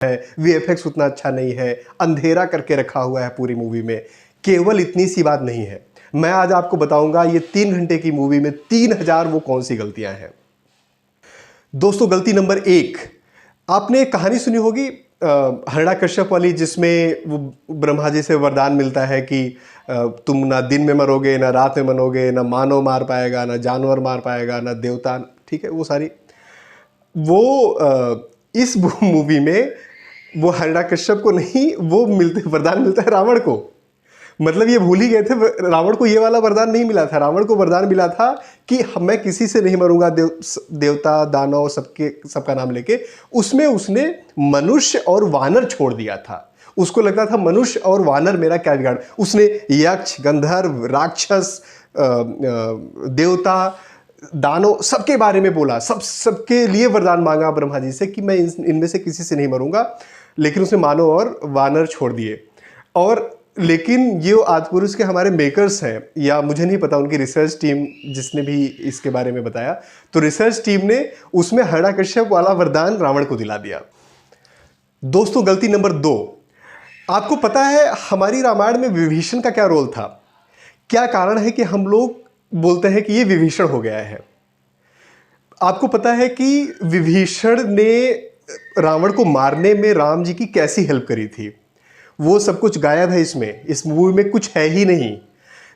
है, वीएफएक्स उतना अच्छा नहीं है, अंधेरा करके रखा हुआ है पूरी मूवी में। केवल इतनी सी बात नहीं है, मैं आज आपको बताऊंगा ये 3 घंटे की मूवी में 3000 वो कौन सी गलतियां हैं। दोस्तों, गलती नंबर 1, आपने एक कहानी सुनी होगी हिरण्यकश्यप वाली, जिसमें वो ब्रह्मा जी से वरदान मिलता है कि तुम ना दिन में मरोगे, ना रात में मरोगे, ना मानव मार पाएगा, ना जानवर मार पाएगा, ना देवता। ठीक है, वो सारी इस मूवी में वो हिरण्यकश्यप को नहीं, वो वरदान मिलता है रावण को। मतलब ये भूल ही गए थे, रावण को ये वाला वरदान नहीं मिला था। रावण को वरदान मिला था कि मैं किसी से नहीं मरूंगा, देवता दानव सबका नाम लेके। उसमें उसने मनुष्य और वानर छोड़ दिया था। उसको लगता था मनुष्य और वानर मेरा क्या बिगाड़। उसने यक्ष, गंधर्व, राक्षस, देवता, दानव सबके बारे में बोला, सबके लिए वरदान मांगा ब्रह्मा जी से कि मैं इनमें से किसी से नहीं मरूंगा। लेकिन उसने मानव और वानर छोड़ दिए। और लेकिन ये आदिपुरुष के हमारे मेकर्स हैं, या मुझे नहीं पता, उनकी रिसर्च टीम जिसने भी इसके बारे में बताया, तो रिसर्च टीम ने उसमें हिरण्यकश्यप वाला वरदान रावण को दिला दिया। दोस्तों, गलती नंबर 2, आपको पता है हमारी रामायण में विभीषण का क्या रोल था? क्या कारण है कि हम लोग बोलते हैं कि ये विभीषण हो गया है? आपको पता है कि विभीषण ने रावण को मारने में राम जी की कैसी हेल्प करी थी? वो सब कुछ गायब है इसमें। इस मूवी में कुछ है ही नहीं।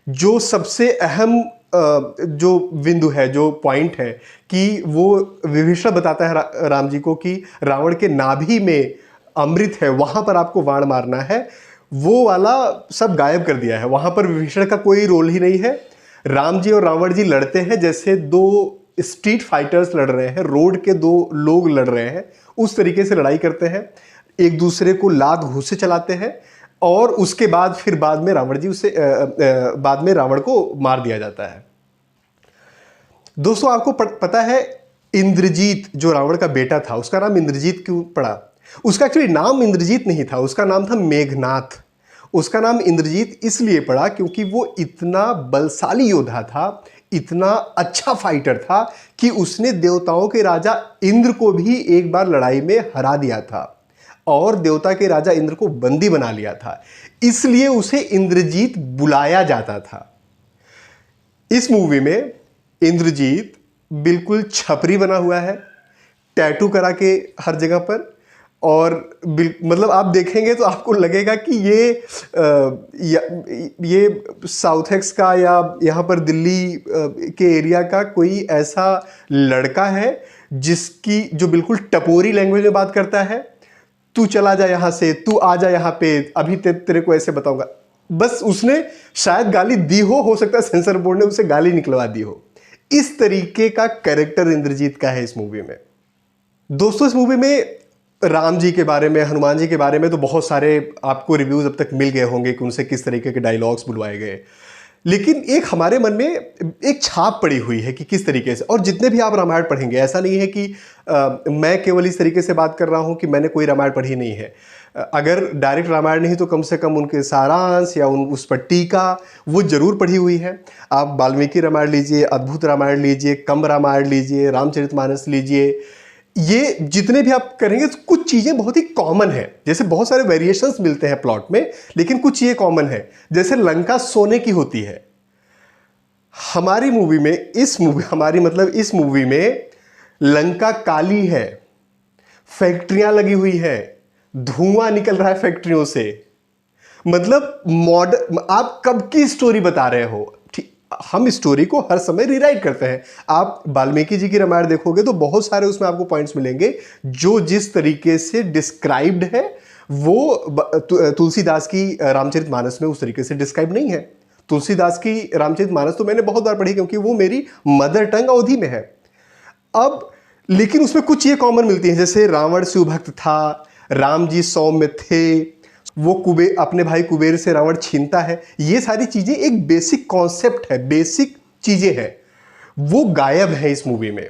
जो सबसे अहम जो बिंदु है, जो पॉइंट है, कि वो विभीषण बताता है राम जी को कि रावण के नाभि में अमृत है, वहां पर आपको बाण मारना है, वो वाला सब गायब कर दिया है। वहां पर विभीषण का कोई रोल ही नहीं है। राम जी और रावण जी लड़ते हैं जैसे 2 स्ट्रीट फाइटर्स लड़ रहे हैं, रोड के 2 लोग लड़ रहे हैं, उस तरीके से लड़ाई करते हैं, एक दूसरे को लात घूंसे चलाते हैं। और उसके बाद फिर बाद में रावण को मार दिया जाता है। दोस्तों, आपको पता है इंद्रजीत जो रावण का बेटा था, उसका नाम इंद्रजीत क्यों पड़ा? उसका एक्चुअली नाम इंद्रजीत नहीं था, उसका नाम था मेघनाथ। उसका नाम इंद्रजीत इसलिए पड़ा क्योंकि वो इतना बलशाली योद्धा था, इतना अच्छा फाइटर था कि उसने देवताओं के राजा इंद्र को भी एक बार लड़ाई में हरा दिया था और देवता के राजा इंद्र को बंदी बना लिया था। इसलिए उसे इंद्रजीत बुलाया जाता था। इस मूवी में इंद्रजीत बिल्कुल छपरी बना हुआ है, टैटू करा के हर जगह पर। और मतलब आप देखेंगे तो आपको लगेगा कि ये साउथ एक्स का या यहाँ पर दिल्ली के एरिया का कोई ऐसा लड़का है जिसकी जो बिल्कुल टपोरी लैंग्वेज में बात करता है। तू चला जा यहां से, तू आ जा यहां पे, अभी तेरे को ऐसे बताऊंगा। बस उसने शायद गाली दी हो सकता है सेंसर बोर्ड ने उसे गाली निकलवा दी हो। इस तरीके का कैरेक्टर इंद्रजीत का है इस मूवी में। दोस्तों, इस मूवी में राम जी के बारे में, हनुमान जी के बारे में तो बहुत सारे आपको रिव्यूज अब तक मिल गए होंगे कि उनसे किस तरीके के डायलॉग्स बुलवाए गए। लेकिन एक हमारे मन में एक छाप पड़ी हुई है कि किस तरीके से, और जितने भी आप रामायण पढ़ेंगे, ऐसा नहीं है कि मैं केवल इस तरीके से बात कर रहा हूं कि मैंने कोई रामायण पढ़ी नहीं है। अगर डायरेक्ट रामायण नहीं तो कम से कम उनके सारांश या उस पर टीका वो जरूर पढ़ी हुई है। आप वाल्मीकि रामायण लीजिए, अद्भुत रामायण लीजिए, कंब रामायण लीजिए, रामचरितमानस लीजिए, ये जितने भी आप करेंगे तो कुछ चीज़ें बहुत ही कॉमन है। जैसे बहुत सारे वेरिएशंस मिलते हैं प्लॉट में, लेकिन कुछ ये कॉमन है। जैसे लंका सोने की होती है, हमारी मूवी में, इस मूवी में लंका काली है, फैक्ट्रियां लगी हुई है, धुआं निकल रहा है फैक्ट्रियों से। मतलब मॉडर्न, आप कब की स्टोरी बता रहे हो? हम स्टोरी को हर समय रीराइट करते हैं। आप वाल्मीकि जी की रामायण देखोगे तो बहुत सारे उसमें आपको पॉइंट्स मिलेंगे जो जिस तरीके से डिस्क्राइब्ड है वो तुलसीदास की रामचरितमानस में उस तरीके से डिस्क्राइब नहीं है। तुलसीदास की रामचरितमानस तो मैंने बहुत बार पढ़ी क्योंकि वो मेरी मदर टंग अवधी में है। अब लेकिन उसमें कुछ ये कॉमन मिलती है, जैसे रावण शिवभक्त था, राम जी सौम्य थे, वो अपने भाई कुबेर से रावण छीनता है। ये सारी चीजें एक बेसिक कॉन्सेप्ट है, बेसिक चीजें हैं, वो गायब है इस मूवी में।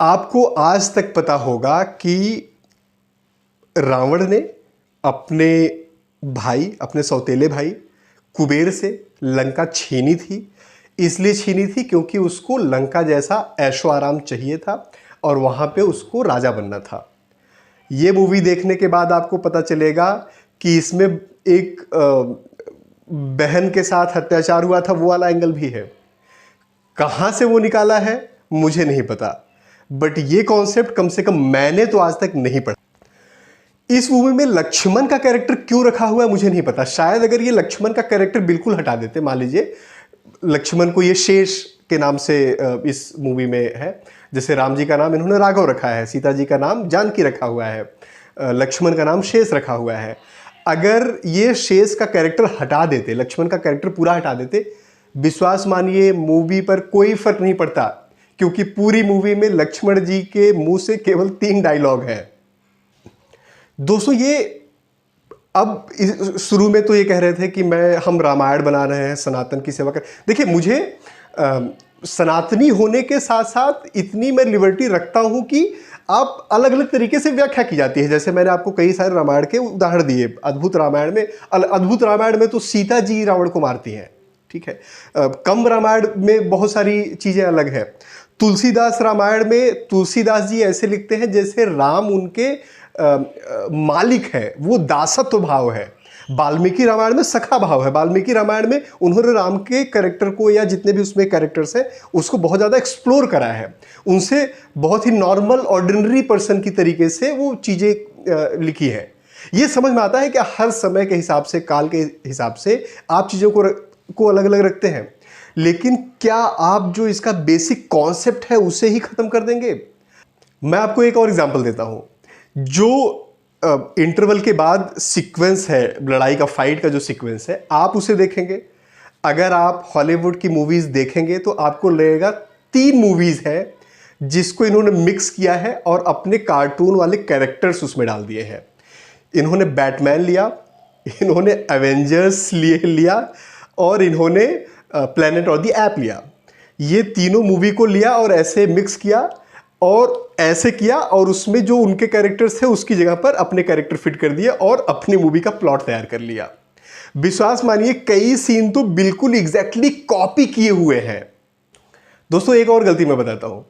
आपको आज तक पता होगा कि रावण ने अपने भाई, अपने सौतेले भाई कुबेर से लंका छीनी थी। इसलिए छीनी थी क्योंकि उसको लंका जैसा ऐशो आराम चाहिए था और वहां पे उसको राजा बनना था। ये मूवी देखने के बाद आपको पता चलेगा कि इसमें एक बहन के साथ अत्याचार हुआ था, वो वाला एंगल भी है। कहाँ से वो निकाला है मुझे नहीं पता, बट ये कॉन्सेप्ट कम से कम मैंने तो आज तक नहीं पढ़ा। इस मूवी में लक्ष्मण का कैरेक्टर क्यों रखा हुआ है मुझे नहीं पता। शायद अगर ये लक्ष्मण का कैरेक्टर बिल्कुल हटा देते, मान लीजिए लक्ष्मण को ये शेष के नाम से इस मूवी में है, जैसे राम जी का नाम इन्होंने राघव रखा है, सीता जी का नाम जानकी रखा हुआ है, लक्ष्मण का नाम शेष रखा हुआ है। अगर ये शेष का कैरेक्टर हटा देते, लक्ष्मण का कैरेक्टर पूरा हटा देते, विश्वास मानिए मूवी पर कोई फर्क नहीं पड़ता, क्योंकि पूरी मूवी में लक्ष्मण जी के मुंह से केवल 3 डायलॉग है। दोस्तों ये अब शुरू में तो ये कह रहे थे कि हम रामायण बना रहे हैं, सनातन की सेवा कर। देखिए मुझे सनातनी होने के साथ साथ इतनी मैं लिबर्टी रखता हूं कि आप अलग अलग तरीके से व्याख्या की जाती है। जैसे मैंने आपको कई सारे रामायण के उदाहरण दिए। अद्भुत रामायण में तो सीता जी रावण को मारती हैं, ठीक है। कम रामायण में बहुत सारी चीज़ें अलग है। तुलसीदास रामायण में तुलसीदास जी ऐसे लिखते हैं जैसे राम उनके मालिक है, वो दासत्व भाव है। वाल्मीकि रामायण में सखा भाव है। वाल्मीकि रामायण में उन्होंने राम के कैरेक्टर को या जितने भी उसमें कैरेक्टर्स हैं उसको बहुत ज़्यादा एक्सप्लोर करा है, उनसे बहुत ही नॉर्मल ऑर्डिनरी पर्सन की तरीके से वो चीज़ें लिखी है। ये समझ में आता है कि हर समय के हिसाब से, काल के हिसाब से आप चीज़ों को अलग अलग रखते हैं, लेकिन क्या आप जो इसका बेसिक कॉन्सेप्ट है उसे ही ख़त्म कर देंगे? मैं आपको एक और एग्जाम्पल देता हूँ। जो इंटरवल के बाद सीक्वेंस है, लड़ाई का, फाइट का जो सीक्वेंस है, आप उसे देखेंगे। अगर आप हॉलीवुड की मूवीज़ देखेंगे तो आपको लगेगा 3 मूवीज़ है जिसको इन्होंने मिक्स किया है और अपने कार्टून वाले कैरेक्टर्स उसमें डाल दिए हैं। इन्होंने बैटमैन लिया, इन्होंने एवेंजर्स लिया और इन्होंने प्लैनेट ऑफ द ऐप लिया। ये तीनों मूवी को लिया और ऐसे मिक्स किया और ऐसे किया, और उसमें जो उनके कैरेक्टर्स थे उसकी जगह पर अपने कैरेक्टर फिट कर दिए और अपनी मूवी का प्लॉट तैयार कर लिया। विश्वास मानिए कई सीन तो बिल्कुल एग्जैक्टली कॉपी किए हुए हैं। दोस्तों एक और गलती मैं बताता हूं।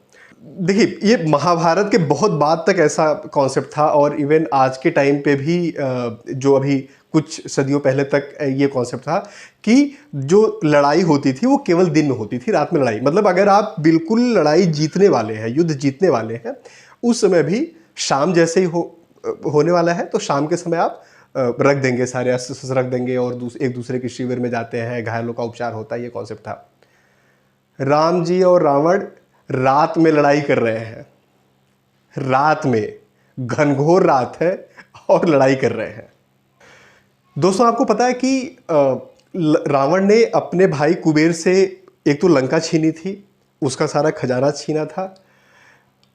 देखिए ये महाभारत के बहुत बाद तक ऐसा कॉन्सेप्ट था, और इवन आज के टाइम पे भी जो अभी कुछ सदियों पहले तक ये कॉन्सेप्ट था कि जो लड़ाई होती थी वो केवल दिन में होती थी, रात में लड़ाई, मतलब अगर आप बिल्कुल लड़ाई जीतने वाले हैं, युद्ध जीतने वाले हैं, उस समय भी शाम जैसे ही होने वाला है तो शाम के समय आप रख देंगे, सारे अस्त्र रख देंगे और एक दूसरे के शिविर में जाते हैं, घायलों का उपचार होता है। ये कॉन्सेप्ट था। राम जी और रावण रात में लड़ाई कर रहे हैं, रात में, घनघोर रात है और लड़ाई कर रहे हैं। दोस्तों आपको पता है कि रावण ने अपने भाई कुबेर से एक तो लंका छीनी थी, उसका सारा खजाना छीना था,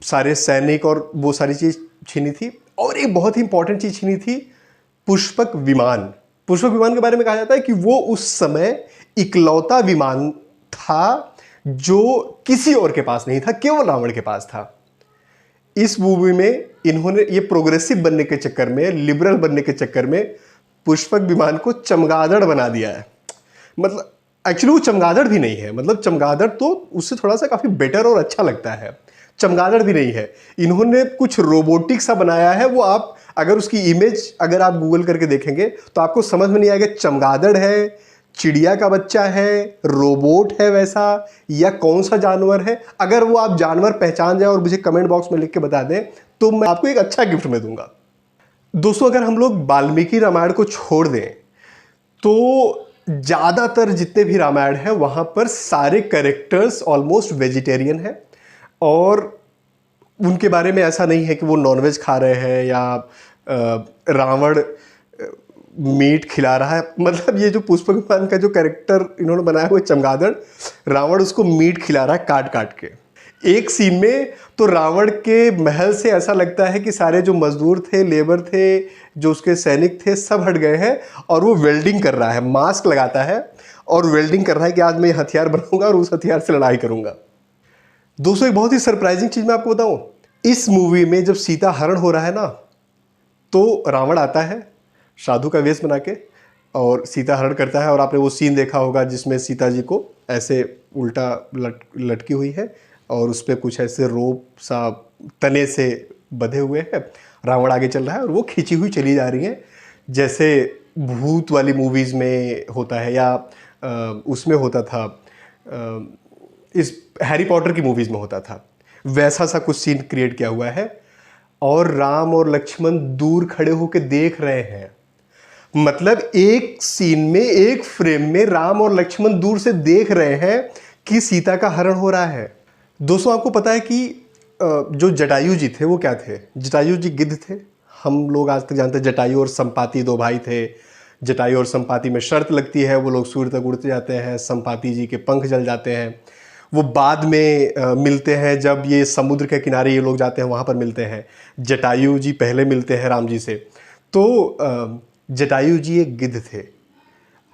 सारे सैनिक और वो सारी चीज़ छीनी थी, और एक बहुत ही इंपॉर्टेंट चीज़ छीनी थी, पुष्पक विमान। पुष्पक विमान के बारे में कहा जाता है कि वो उस समय इकलौता विमान था जो किसी और के पास नहीं था, केवल रावण के पास था। इस मूवी में इन्होंने ये प्रोग्रेसिव बनने के चक्कर में, लिबरल बनने के चक्कर में पुष्पक विमान को चमगादड़ बना दिया है। मतलब एक्चुअली वो चमगादड़ भी नहीं है, मतलब चमगादड़ तो उससे थोड़ा सा काफ़ी बेटर और अच्छा लगता है, चमगादड़ भी नहीं है। इन्होंने कुछ रोबोटिक सा बनाया है। वो आप अगर उसकी इमेज अगर आप गूगल करके देखेंगे तो आपको समझ में नहीं आएगा चमगादड़ है, चिड़िया का बच्चा है, रोबोट है वैसा, या कौन सा जानवर है। अगर वो आप जानवर पहचान जाए और मुझे कमेंट बॉक्स में लिख के बता दें तो मैं आपको एक अच्छा गिफ्ट में दूंगा। दोस्तों अगर हम लोग वाल्मीकि रामायण को छोड़ दें तो ज़्यादातर जितने भी रामायण हैं वहाँ पर सारे कैरेक्टर्स ऑलमोस्ट वेजिटेरियन हैं, और उनके बारे में ऐसा नहीं है कि वो नॉनवेज खा रहे हैं या रावण मीट खिला रहा है। मतलब ये जो पुष्पक विमान का जो कैरेक्टर इन्होंने बनाया हुआ चमगादड़, रावण उसको मीट खिला रहा है काट काट के। एक सीन में तो रावण के महल से ऐसा लगता है कि सारे जो मजदूर थे, लेबर थे, जो उसके सैनिक थे, सब हट गए हैं और वो वेल्डिंग कर रहा है, मास्क लगाता है और वेल्डिंग कर रहा है कि आज मैं ये हथियार बनाऊंगा और उस हथियार से लड़ाई करूंगा। दोस्तों एक बहुत ही सरप्राइजिंग चीज़ मैं आपको बताऊं, इस मूवी में जब सीता हरण हो रहा है ना, तो रावण आता है साधु का वेश बना के और सीता हरण करता है। और आपने वो सीन देखा होगा जिसमें सीता जी को ऐसे उल्टा लटकी हुई है और उस पर कुछ ऐसे रोप सा तने से बंधे हुए हैं, रावण आगे चल रहा है और वो खिंची हुई चली जा रही हैं, जैसे भूत वाली मूवीज़ में होता है या उसमें होता था, इस हैरी पॉटर की मूवीज़ में होता था, वैसा सा कुछ सीन क्रिएट किया हुआ है। और राम और लक्ष्मण दूर खड़े होकर देख रहे हैं, मतलब एक सीन में, एक फ्रेम में राम और लक्ष्मण दूर से देख रहे हैं कि सीता का हरण हो रहा है। दोस्तों आपको पता है कि जो जटायु जी थे वो क्या थे? जटायु जी गिद्ध थे। हम लोग आज तक जानते हैं जटायु और संपाति दो भाई थे। जटायु और संपाति में शर्त लगती है, वो लोग सूर्य तक उड़ते जाते हैं, संपाति जी के पंख जल जाते हैं। वो बाद में मिलते हैं, जब ये समुद्र के किनारे ये लोग जाते हैं वहाँ पर मिलते हैं। जटायु जी पहले मिलते हैं राम जी से। तो जटायु जी एक गिद्ध थे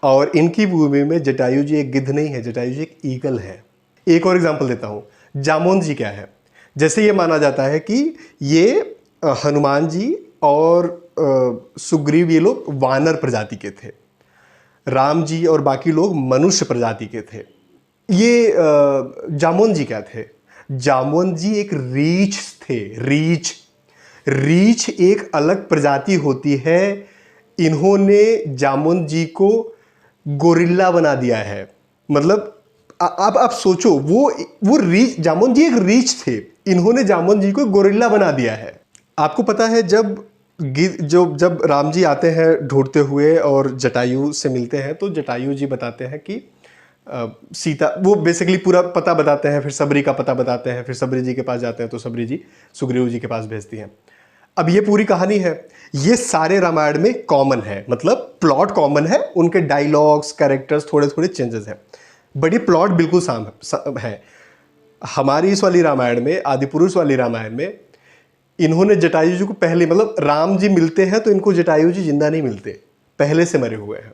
और इनकी भूमि में जटायु जी एक गिद्ध नहीं है, जटायु जी एक ईगल है। एक और एग्जांपल देता हूँ, जामोन जी क्या है? जैसे ये माना जाता है कि ये हनुमान जी और सुग्रीव ये लोग वानर प्रजाति के थे, राम जी और बाकी लोग मनुष्य प्रजाति के थे। ये जामोन जी क्या थे? जामोन जी एक रीछ थे। रीछ एक अलग प्रजाति होती है। इन्होंने जामोन जी को गोरिल्ला बना दिया है। मतलब आप सोचो, वो रीछ, जामोन जी एक रीछ थे, इन्होंने जामोन जी को गोरिल्ला बना दिया है। आपको पता है जब राम जी आते हैं ढूंढते हुए और जटायु से मिलते हैं, तो जटायु जी बताते हैं कि सीता, वो बेसिकली पूरा पता बताते हैं, फिर सबरी का पता बताते हैं, फिर सबरी जी के पास जाते हैं तो सबरी जी सुग्रीव जी के पास भेजती हैं। अब ये पूरी कहानी है, ये सारे रामायण में कॉमन है, मतलब प्लॉट कॉमन है, उनके डायलॉग्स, कैरेक्टर्स थोड़े थोड़े चेंजेस हैं, बड़ी प्लॉट बिल्कुल साम है। हमारी इस वाली रामायण में, आदिपुरुष वाली रामायण में, इन्होंने जटायु जी को पहले, मतलब राम जी मिलते हैं तो इनको जटायु जी जिंदा नहीं मिलते, पहले से मरे हुए हैं।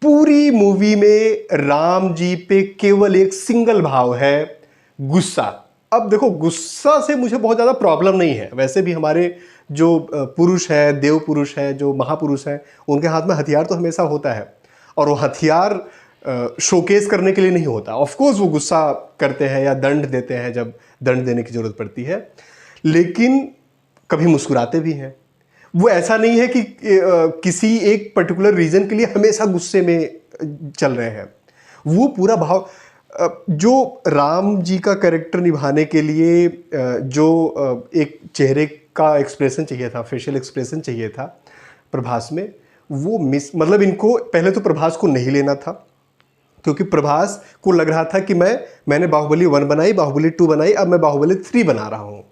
पूरी मूवी में राम जी पे केवल एक सिंगल भाव है, गुस्सा। अब देखो, गुस्सा से मुझे बहुत ज़्यादा प्रॉब्लम नहीं है, वैसे भी हमारे जो पुरुष है, देव पुरुष है, जो महापुरुष हैं, उनके हाथ में हथियार तो हमेशा होता है, और वो हथियार शोकेस करने के लिए नहीं होता। ऑफ कोर्स वो गुस्सा करते हैं या दंड देते हैं जब दंड देने की जरूरत पड़ती है, लेकिन कभी मुस्कुराते भी हैं। वो ऐसा नहीं है कि किसी एक पर्टिकुलर रीजन के लिए हमेशा गुस्से में चल रहे हैं। वो पूरा भाव, जो राम जी का कैरेक्टर निभाने के लिए जो एक चेहरे का एक्सप्रेशन चाहिए था, फेशियल एक्सप्रेशन चाहिए था प्रभास में, वो मतलब इनको पहले तो प्रभास को नहीं लेना था, क्योंकि प्रभास को लग रहा था कि मैंने बाहुबली 1 बनाई, बाहुबली 2 बनाई, अब मैं बाहुबली 3 बना रहा हूँ।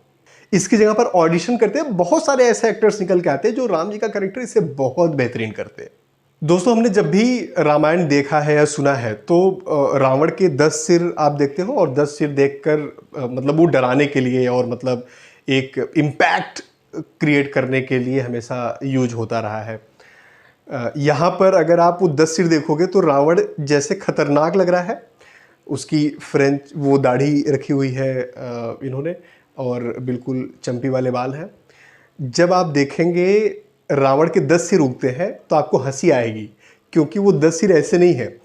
इसकी जगह पर ऑडिशन करते हैं बहुत सारे ऐसे एक्टर्स निकल के आते हैं जो राम जी का कैरेक्टर इससे बहुत बेहतरीन करते हैं। दोस्तों, हमने जब भी रामायण देखा है या सुना है तो रावण के 10 सिर आप देखते हो, और 10 सिर देखकर मतलब वो डराने के लिए और मतलब एक इम्पैक्ट क्रिएट करने के लिए हमेशा यूज होता रहा है। यहाँ पर अगर आप वो 10 सिर देखोगे तो रावण जैसे खतरनाक लग रहा है, उसकी फ्रेंच वो दाढ़ी रखी हुई है इन्होंने, और बिल्कुल चंपी वाले बाल हैं। जब आप देखेंगे रावण के 10 सिर उगते हैं तो आपको हंसी आएगी, क्योंकि वो 10 सिर ऐसे नहीं है,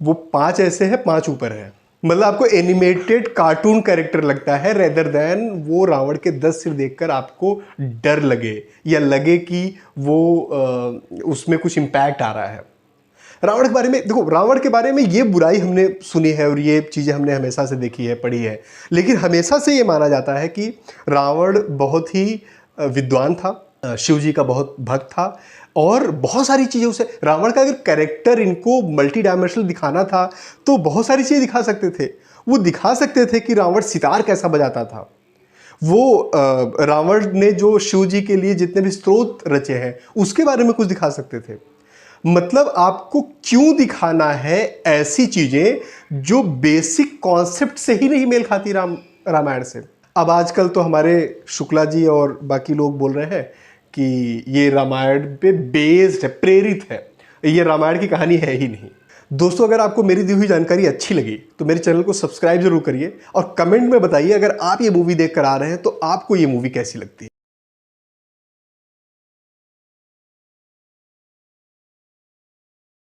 वो 5 ऐसे हैं, 5 ऊपर हैं। मतलब आपको एनिमेटेड कार्टून कैरेक्टर लगता है, रेदर देन वो रावण के 10 सिर देखकर आपको डर लगे या लगे कि वो उसमें कुछ इम्पैक्ट आ रहा है। रावण के बारे में देखो, रावण के बारे में ये बुराई हमने सुनी है और ये चीज़ें हमने हमेशा से देखी है, पढ़ी है, लेकिन हमेशा से ये माना जाता है कि रावण बहुत ही विद्वान था, शिव जी का बहुत भक्त था, और बहुत सारी चीज़ें उसे, रावण का अगर कैरेक्टर इनको मल्टी डायमेंशनल दिखाना था तो बहुत सारी चीज़ें दिखा सकते थे। वो दिखा सकते थे कि रावण सितार कैसा बजाता था, वो रावण ने जो शिव जी के लिए जितने भी स्तोत्र रचे हैं उसके बारे में कुछ दिखा सकते थे। मतलब आपको क्यों दिखाना है ऐसी चीजें जो बेसिक कॉन्सेप्ट से ही नहीं मेल खाती रामायण से। अब आजकल तो हमारे शुक्ला जी और बाकी लोग बोल रहे हैं कि ये रामायण पे बेस्ड है, प्रेरित है, ये रामायण की कहानी है ही नहीं। दोस्तों, अगर आपको मेरी दी हुई जानकारी अच्छी लगी तो मेरे चैनल को सब्सक्राइब जरूर करिए और कमेंट में बताइए अगर आप ये मूवी देख कर आ रहे हैं तो आपको ये मूवी कैसी लगती है।